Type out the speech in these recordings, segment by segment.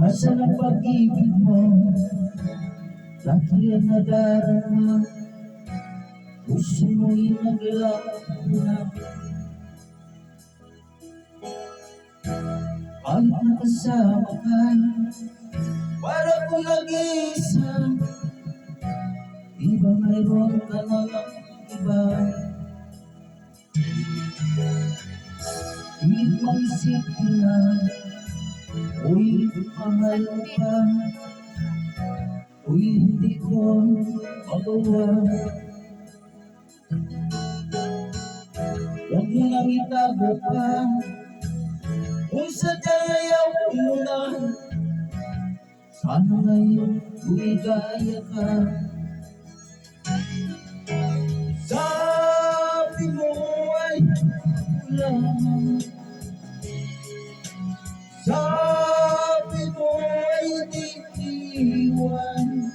Asan ang pag-ibig mo? Lagi ang nadarama. Puso mo'y naglalak. Kahit nakasama ka, para kung nag-iisa. Di ba mayroon ka na lang iba? Pilit mong isipin na, uy, mahal mo pa. Uy, hindi ko magawa. Huwag mo nang itago pa, kung sadyang ayaw mo na. Sana ngayon lumigaya ka. Sabi mo ay kulang, sabi mo ay di iwan,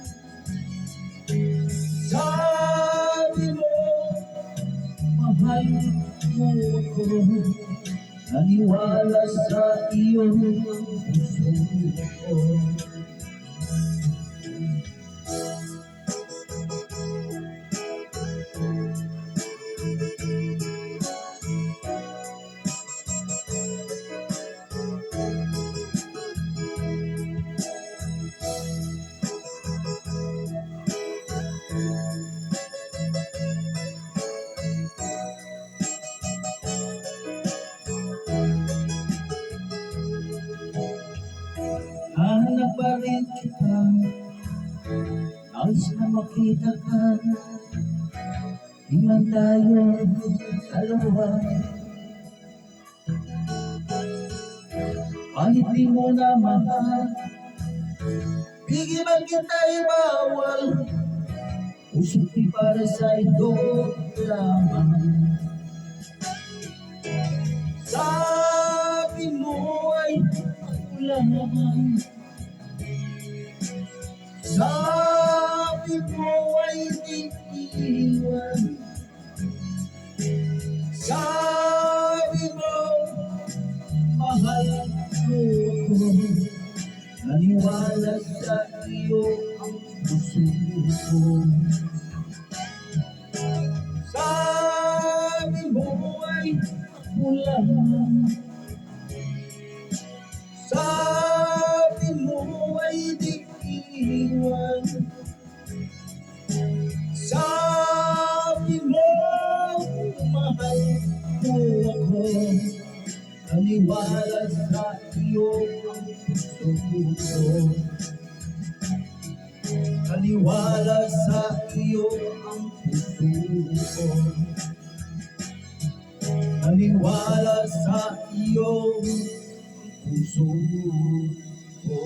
sabi mo mahal mo ako. Naniwala sa iyo ang puso ko. Hanap pa rin kita, nais na makita ka. Di man tayo dalawa, kahit di mo na mahal, bigyan man kita ibawal. Puso't di para sa'yo lamang. Sabi mo ay ako lang, sabi mo ay di iwan, sabi mo mahal mo ako. Naniwala sa iyo ang puso ko. Sabi mo ay ako lang, sabi mo ay di iwan, sabi mo mahal mo ako. Naniwala sa iyo ang puso ko. Naniwala sa iyo ang puso ko. Naniwala sa iyo ang puso ko.